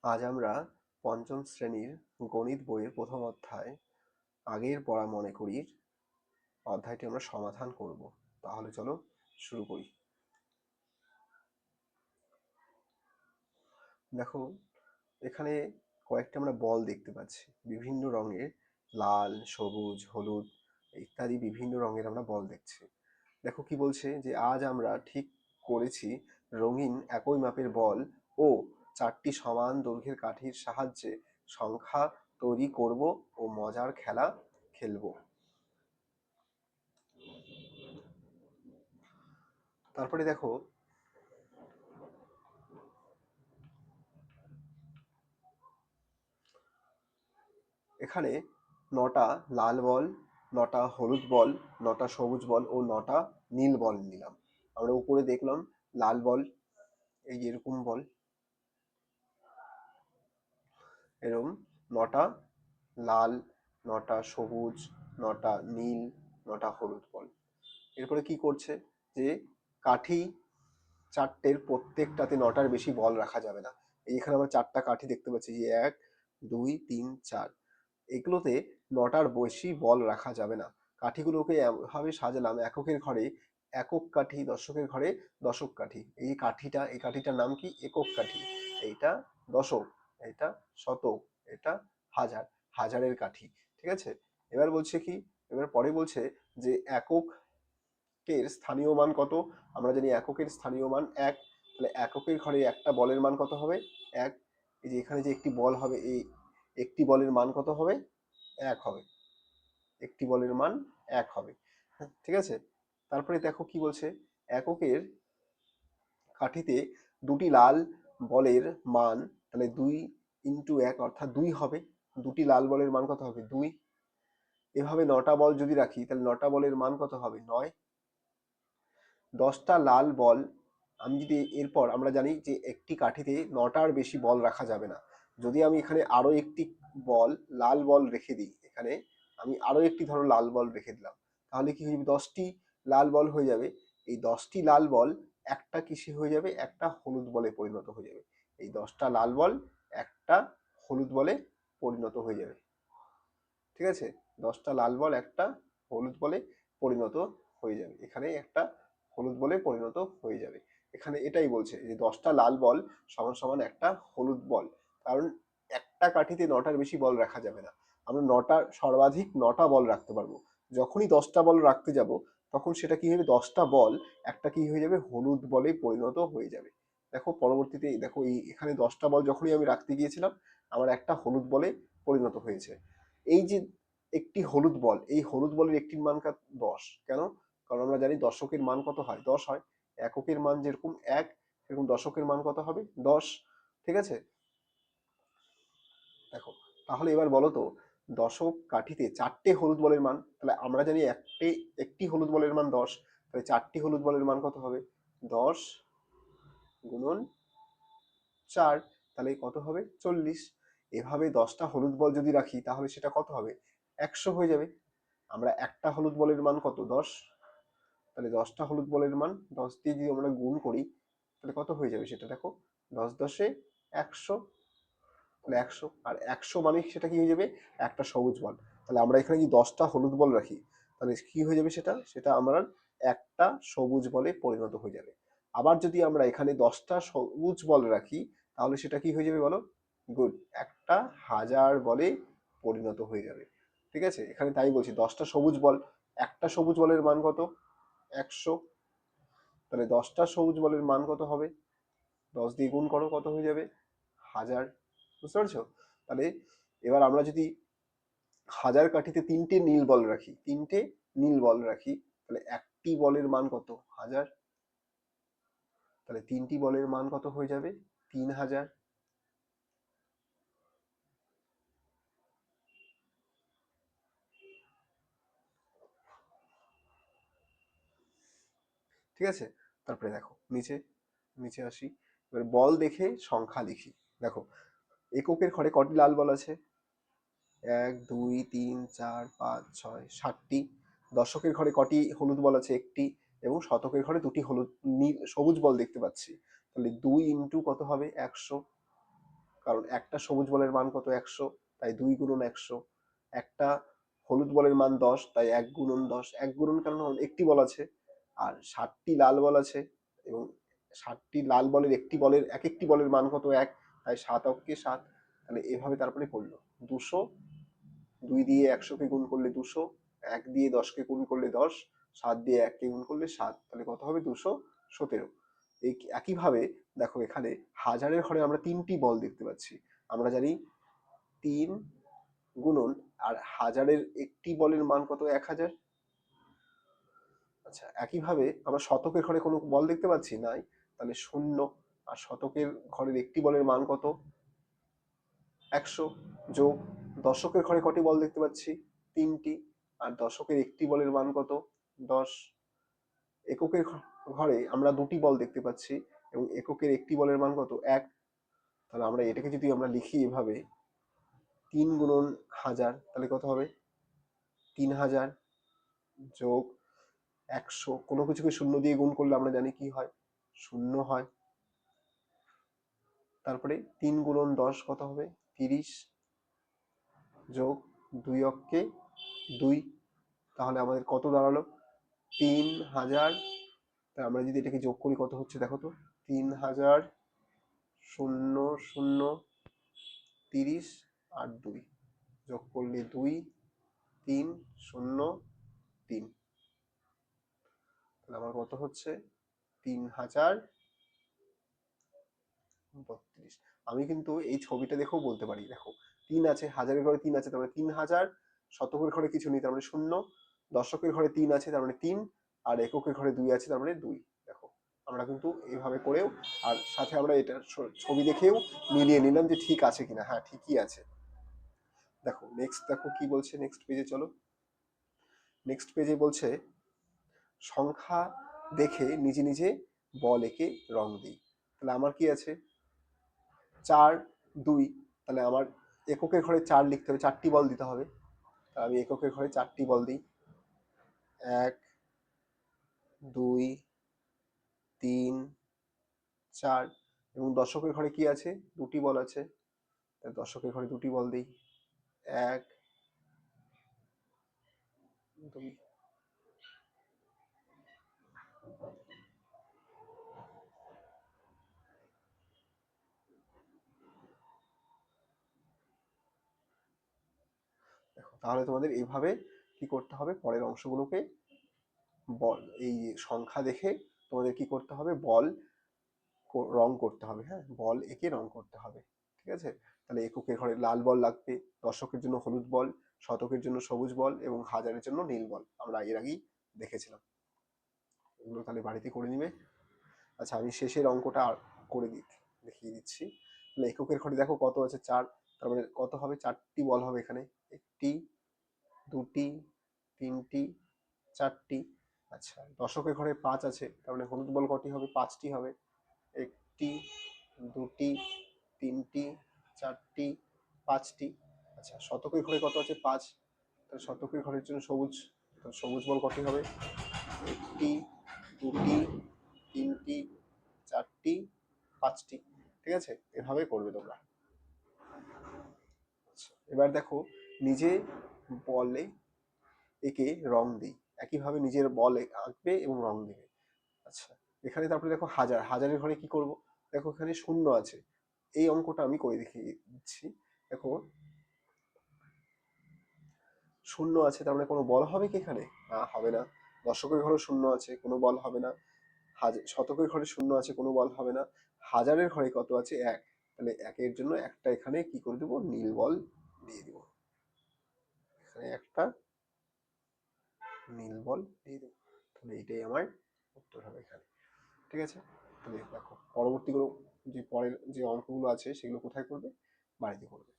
আজ আমরা পঞ্চম শ্রেণীর গণিত বইয়ের প্রথম অধ্যায় আগের পড়া মনে করির অধ্যায়টি আমরা সমাধান করব। তাহলে চলো শুরু করি। দেখো, এখানে কয়েকটা আমরা বল দেখতে পাচ্ছি, বিভিন্ন রঙের, লাল, সবুজ, হলুদ ইত্যাদি বিভিন্ন রঙের আমরা বল দেখছি। দেখো কি বলছে, যে আজ আমরা ঠিক করেছি রঙিন একই মাপের বল ও 4টি সমান দৈর্ঘ্যের কাঠির সাহায্যে সংখ্যা তৈরি করব ও মজার খেলা খেলব। তারপরে দেখো, এখানে 9টা লাল বল, 9টা হলুদ বল, 9টা সবুজ বল ও 9টা নীল বল নিলাম। আমরা উপরে দেখলাম লাল বল, এই যে এরকম বল, এরকম 9টা লাল, 9টা সবুজ, 9টা নীল, 9টা হলুদ বল। এরপরে কি করছে, যে কাঠি 4টের প্রত্যেকটাতে 9টার বেশি বল রাখা যাবে না। এইখানে আমরা 4টা কাঠি দেখতে পাচ্ছি, যে 1 2 3 4, এগুলোতে 9টার বেশি বল রাখা যাবে না। কাঠিগুলোকে এভাবে সাজালাম, এককের ঘরে একক কাঠি, দশকের ঘরে দশক কাঠি। এই কাঠিটা, এই কাঠিটার নাম কি? একক কাঠি। এইটা দশক, এটা শতক, এটা হাজার, হাজারের কাঠি। ঠিক আছে। এবার বলছে কি, এবার পরে বলছে যে এককের স্থানীয় মান কত। আমরা জানি এককের স্থানীয় মান 1, তাহলে এককের ঘরে একটা বলের মান কত হবে? 1। এই যে এখানে যে একটি বল হবে, এই একটি বলের মান কত হবে? 1 হবে। একটি বলের মান 1 হবে। ঠিক আছে। তারপরে দেখো কি বলছে, এককের কাঠিতে 2টি লাল বলের মান, তাহলে 2 ইন্টু 1 অর্থাৎ 2 হবে। 2টি লাল বলের মান কত হবে? 2। এভাবে 9টা বল যদি রাখি, তাহলে 9টা বলের মান কত হবে? 9। 10টা লাল বল, আমি যদি এরপর আমরা জানি যে একটি কাঠিতে 9টার বেশি বল রাখা যাবে না। যদি আমি এখানে আরো একটি বল, লাল বল রেখে দিই, এখানে আমি আরো একটি ধরো লাল বল রেখে দিলাম, তাহলে কি হয়ে যাবে? 10টি লাল বল হয়ে যাবে। এই 10টি লাল বল একটা কিসে হয়ে যাবে? একটা হলুদ বলে পরিণত হয়ে যাবে। এই 10টা লাল বল একটা হলুদ বলে পরিণত হয়ে যাবে। ঠিক আছে। 10টা লাল বল একটা হলুদ বলে পরিণত হয়ে যাবে। এখানে একটা হলুদ বলে পরিণত হয়ে যাবে। এখানে এটাই বলছে যে 10টা লাল বল সমান সমান একটা হলুদ বল। কারণ একটা কাঠিতে 9টার বেশি বল রাখা যাবে না। আমরা সর্বাধিক 9টা বল রাখতে পারবো। যখনই 10টা বল রাখতে যাব, তখন সেটা কি হবে? 10টা বল একটা কি হয়ে যাবে? হলুদ বলে পরিণত হয়ে যাবে। দেখো পরবর্তীতে, দেখো এই এখানে 10টা বল যখনই আমি রাখতে গিয়েছিলাম, আমার একটা হলুদ বলে পরিণত হয়েছে। এই যে একটি হলুদ বল, এই হলুদ বলের একটির মান 10। কেন? কারণ আমরা জানি দশকের মান কত হয়? 10 হয়। এককের মান যেরকম 1, সেরকম দশকের মান কত হবে? 10। ঠিক আছে। দেখো, তাহলে এবার বলো তো, দশক কাঠিতে 4টে হলুদ বলের মান, তাহলে আমরা জানি একটি হলুদ বলের মান 10, তাহলে 4টি হলুদ বলের মান কত হবে? 10 গুণন 4, তাহলে কত হবে? 40। এভাবে 10টা হলুদ বল যদি রাখি, তাহলে সেটা কত হবে? 100 হয়ে যাবে। আমরা একটা হলুদ বলের মান কত? 10। তাহলে 10টা হলুদ বলের মান 10 দিয়ে যদি আমরা গুণ করি, তাহলে কত হয়ে যাবে সেটা দেখো? 10 10 100, তাহলে 100। আর 100 মানে সেটা কি হয়ে যাবে? একটা সবুজ বল। তাহলে আমরা এখানে যদি 10টা হলুদ বল রাখি, তাহলে কি হয়ে যাবে সেটা? সেটা আমরা একটা সবুজ বলে পরিণত হয়ে যাবে। আবার যদি আমরা এখানে 10টা সবুজ বল রাখি, তাহলে সেটা কি হয়ে যাবে বলো? গুড, একটা হাজার বলে পরিণত হয়ে যাবে। ঠিক আছে। এখানে তাই বলছি, 10টা সবুজ বল, একটা সবুজ বলের মান কত? 100। তাহলে 10টা সবুজ বলের মান কত হবে? 10 দিয়ে গুণ করো, কত হয়ে যাবে? 1000। বুঝতে পারছো? তাহলে এবার আমরা যদি হাজার কাঠিতে 3টে নীল বল রাখি, 3টে নীল বল রাখি, তাহলে একটি বলের মান কত? 1000। তাহলে 3টি বলের মান কত হয়ে যাবে? 3000। ঠিক আছে। তারপরে দেখো নিচে, নিচে আসি। এবার বল দেখে সংখ্যা লিখি। দেখো, এককের ঘরে কটি লাল বল আছে? 1 2 3 4 5 6 7টি। দশকের ঘরে কটি হলুদ বল আছে? একটি। এবং শতকের ঘরে 2টি হলুদ, নীল, সবুজ বল দেখতে পাচ্ছি। তাহলে 2 ইন্টু কত হবে? 100। কারণ একটা সবুজ বলের মান কত 100, তাই 2 গুণন 100। একটা হলুদ বলের মান 10, তাই 1 গুণন 10। 1 গুণন কারণ একটি বল আছে, আর 60টি লাল বল আছে, এবং 60টি লাল বলের এক একটি বলের মান কত 1, তাই 7 অক্ষে 7। তাহলে এভাবে তারপরে করলো 200, 2 দিয়ে 100কে গুণ করলে 200, 1 দিয়ে 10কে গুণ করলে 10, 7 দিয়ে 1কে গুণ করলে 7, তাহলে কত হবে 217। এই একইভাবে দেখো এখানে হাজারের ঘরে আমরা 3টি বল দেখতে পাচ্ছি। আমরা জানি 3 গুণন, আর হাজারের একটি বলের মান কত 1000। আচ্ছা, একইভাবে আমরা শতকের ঘরে কোনো বল দেখতে পাচ্ছি নাই, তাহলে 0। আর শতকের ঘরের একটি বলের মান কত 100, যোগ দশকের ঘরে কটি বল দেখতে পাচ্ছি 3টি, আর দশকের একটি বলের মান কত 10। এককের ঘরে আমরা 2টি বল দেখতে পাচ্ছি, এবং এককের একটি বলের মান কত 1। তাহলে আমরা এটাকে যদি আমরা লিখি এভাবে 3 গুণন 1000, তাহলে কত হবে 3000, যোগ 100, কোনো কিছুকে 0 দিয়ে গুণ করলে আমরা জানি কি হয় 0 হয়। তারপরে 3 গুণন 10 কত হবে 30, যোগ 2 অক্ষে 2, তাহলে আমাদের কত দাঁড়ালো 3000। তাই আমরা যদি এটাকে যোগ করি কত হচ্ছে দেখো তো 3000, 0 0 30 আর 2, যোগ করলে 2 3 0 3, তাহলে আমার কত হচ্ছে 3032। আমি কিন্তু এই ছবিটা দেখেও বলতে পারি, দেখো 3 আছে, হাজারের ঘরে 3 আছে, তার মানে 3000, শতকের ঘরে কিছু নেই তার মানে 0, দশকের ঘরে 3 আছে তার মানে 3, আর এককের ঘরে 2 আছে তার মানে 2। দেখো আমরা কিন্তু এইভাবে করেও, আর সাথে আমরা এটা ছবি দেখেও মিলিয়ে নিলাম যে ঠিক আছে কিনা। হ্যাঁ, ঠিকই আছে। দেখো নেক্সট, দেখো কি বলছে, নেক্সট পেজে চলো। নেক্সট পেজে বলছে সংখ্যা দেখে নিজে নিজে বল এঁকে রং দিই। তাহলে আমার কি আছে 4 2, তাহলে আমার এককের ঘরে 4 লিখতে হবে, 4টি বল দিতে হবে। তাহলে আমি এককের ঘরে 4টি বল দিই, 1 2 3 4। এবং দশকের ঘরে কি আছে 2টি বল আছে, তাই দশকের ঘরে 2টি বল দিই, 1 2। দেখো তাহলে তোমাদের এইভাবে কি করতে হবে, পরের অংশগুলোকে বল এই সংখ্যা দেখে তোমাদের কি করতে হবে, বল রং করতে হবে। হ্যাঁ, বল এঁকে রং করতে হবে। ঠিক আছে, তাহলে এককের ঘরে লাল বল লাগবে, দশকের জন্য হলুদ বল, শতকের জন্য সবুজ বল, এবং হাজারের জন্য নীল বল আমরা এর আগেই দেখেছিলাম। এগুলো তাহলে বাড়িতে করে নিবে। আচ্ছা, আমি শেষের অঙ্কটা করে দেখিয়ে দিচ্ছি। তাহলে এককের ঘরে দেখো কত আছে 4, তার মানে কত হবে 4টি বল হবে এখানে, 1টি 2টি 3টি 4টি। আচ্ছা, দশকের ঘরে 5 আছে, তার মানে হলুদ বল কটি হবে 5টি হবে, 1টি 2টি 3টি 4টি 5টি। আচ্ছা, শতকের ঘরে কত আছে 5, তাহলে শতকের ঘরের জন্য সবুজ, সবুজ বল কটি হবে 1টি 2টি 3টি 4টি 5টি। ঠিক আছে, এভাবে করবে তোমরা। আচ্ছা, এবার দেখো নিজে বলে একে রং দিই, একইভাবে নিজের বল আঁকবে এবং রং দেবে। আচ্ছা, এখানে তারপরে দেখো হাজারের ঘরে কি করব, দেখো এখানে 0 আছে, এই অঙ্কটা আমি করে দেখিয়ে দিচ্ছি। দেখো 0 আছে, তার মানে কোনো বল হবে কি এখানে, না হবে না। দশকের ঘরে 0 আছে, কোনো বল হবে না। শতকের ঘরে 0 আছে, কোনো বল হবে না। হাজারের ঘরে কত আছে 1, তাহলে 1-এর জন্য একটা এখানে কি করে দেবো, নীল বল দিয়ে দিব, এখানে একটা নীল বল দিয়ে দেবো। তাহলে এইটাই আমার উত্তর হবে এখানে। ঠিক আছে, তাহলে দেখো পরবর্তীগুলো যে পরের যে অঙ্কগুলো আছে সেগুলো কোথায় করবে, বাড়িতে করবে।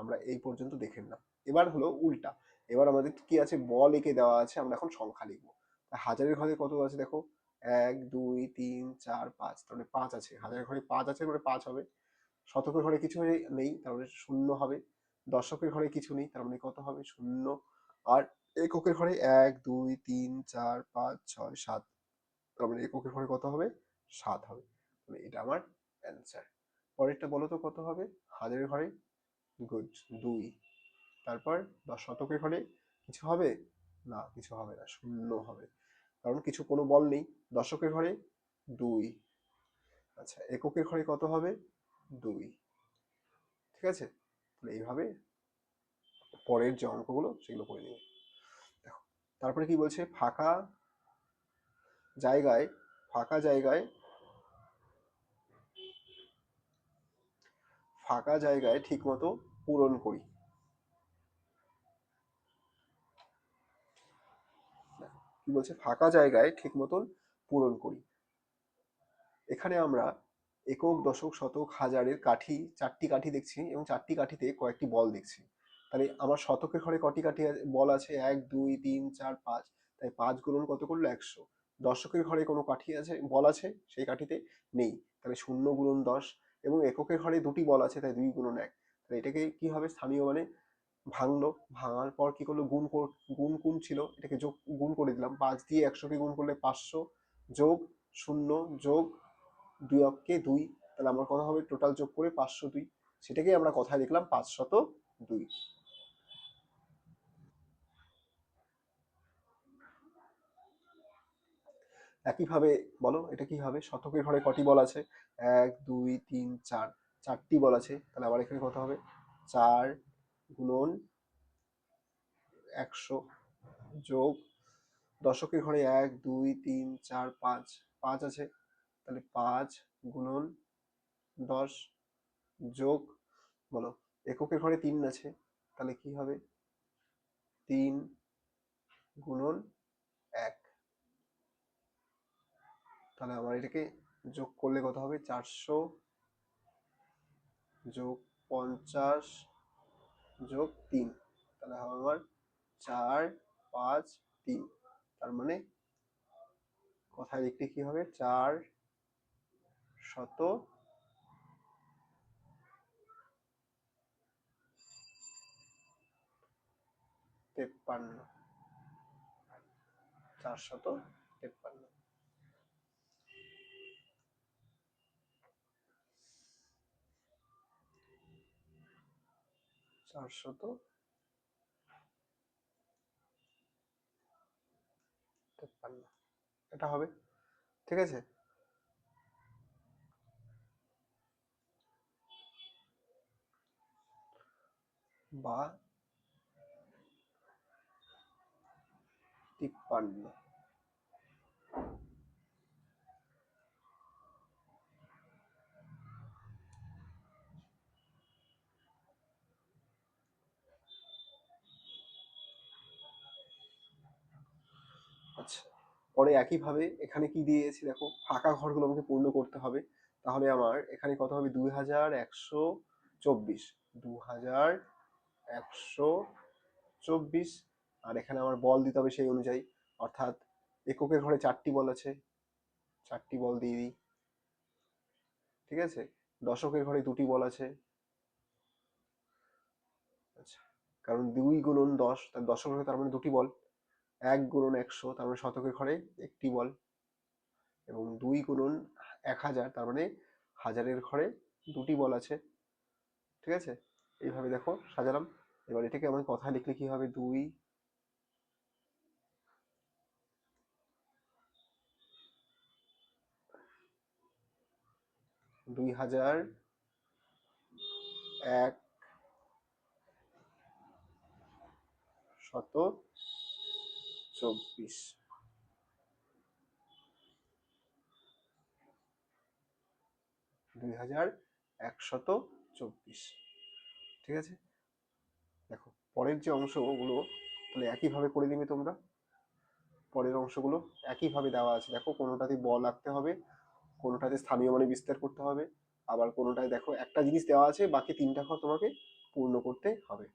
আমরা এই পর্যন্ত দেখে নিলাম। এবার হলো উল্টা, এবার আমাদের কি আছে, বল এঁকে দেওয়া আছে, আমরা এখন সংখ্যা লিখবো। হাজারের ঘরে কত আছে দেখো 1 2 3 4 5, তাহলে 5 আছে, হাজারের ঘরে 5 আছে মানে 5 হবে। শতকের ঘরে কিছু নেই, তাহলে 0 হবে। দশকের ঘরে কিছু নেই, তার মানে কত হবে 0। আর এককের ঘরে 1 2 3 4 5 6 7, তার মানে এককের ঘরে কত হবে 7 হবে। মানে এটা আমার অ্যান্সার। পরেরটা বলো তো কত হবে? হাজারের ঘরে গুড 2। তারপর 10 শতকের ঘরে কিছু হবে না, কিছু হবে না, শূন্য হবে, কারণ কিছু কোনো বল নেই। দশকের ঘরে 2। আচ্ছা, এককের ঘরে কত হবে? 2। ঠিক আছে, তাহলে এইভাবে পরের যে অঙ্কগুলো সেগুলো করে নিবে। দেখো তারপরে কি বলছে, জায়গায় ফাঁকা জায়গায় ঠিক মতো পূরণ করি। কি বলছে, ফাঁকা জায়গায় ঠিক মতন পূরণ করি। এখানে আমরা একক, দশক, শতক, হাজারের কাঠি, 4টি কাঠি দেখছি এবং 4টি কাঠিতে কয়েকটি বল দেখছি। তাহলে আমার শতকের ঘরে কটি কাঠি বল আছে? 1 2 3 4 5, তাই 5 গুণন কত করলো? 100। দশকের ঘরে কোনো কাঠি আছে, বল আছে, সেই কাঠিতে নেই, তাহলে 0 গুণন 10। এবং এককের ঘরে দুটি বল আছে, তাই 2 গুণন 1। তাহলে এটাকে কি হবে? স্থানীয় মানে ভাঙলো, ভাঙার পর কি করলো? গুণ কোন ছিল, এটাকে গুণ করে দিলাম। 5 দিয়ে 100কে গুণ করলে 500, যোগ 0 যোগ 2 অক্ষে 2, তাহলে আমার কথা হবে টোটাল যোগ করে 502। সেটাকেই আমরা কথায় লিখলাম 502। একইভাবে বলো এটা কি হবে? শতকের ঘরে কটি বল আছে? 1 2 3 4, 4টি বল আছে, তাহলে আবার এখানে কত হবে? 4 গুণন 100 যোগ দশকের ঘরে 1 2 3 4 5, 5 আছে, তাহলে 5 গুণন 10 যোগ বলো এককের ঘরে 3 আছে, তাহলে কি হবে? 3 গুণন 1। তাহলে আমার এটাকে যোগ করলে কত হবে? 400 যোগ 50 যোগ 3, তাহলে হবে আমার 4 5 3। তার মানে কথায় লিখলে কি হবে? 453। 453। 453, এটা হবে। ঠিক আছে, বা 53। আচ্ছা, পরে একইভাবে এখানে কি দিয়েছি দেখো, ফাঁকা ঘরগুলো আমাকে পূর্ণ করতে হবে। তাহলে আমার এখানে কত হবে? 2124, 2124। আর এখানে আমার বল দিতে হবে সেই অনুযায়ী, অর্থাৎ এককের ঘরে 4টি বল আছে, 4টি বল দিয়ে দিই। ঠিক আছে, দশকের ঘরে 2টি বল আছে। আচ্ছা, কারণ 2 গুণন 10, তার দশকের ঘরে তার মানে 2টি বল। 1 গুণন 100, তার মানে শতকের ঘরে 1টি বল। এবং 2 গুণন 1000, তার মানে হাজারের ঘরে 2টি বল আছে। ঠিক আছে, এইভাবে দেখো সাজালাম। এবার এটাকে আমার কথায় লিখলে কি হবে? 2124। 2124। ঠিক আছে, দেখো পরের যে অংশগুলো তাহলে একইভাবে করে নিবে তোমরা। পরের অংশগুলো একইভাবে দেওয়া আছে, দেখো কোনোটাতে বল আঁকতে হবে, কোনোটাতে স্থানীয় মানে বিস্তার করতে হবে, আবার কোনোটায় দেখো একটা জিনিস দেওয়া আছে, বাকি 3টা ঘর তোমাকে পূর্ণ করতে হবে।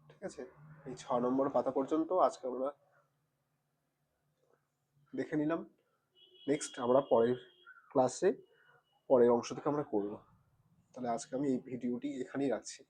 ঠিক আছে, এই 6 নম্বর পাতা পর্যন্ত আজকে আমরা দেখে নিলাম। নেক্সট আমরা পরের ক্লাসে পরের অংশ থেকে আমরা করবো। তাহলে আজকে আমি এই ভিডিওটি এখানেই রাখছি।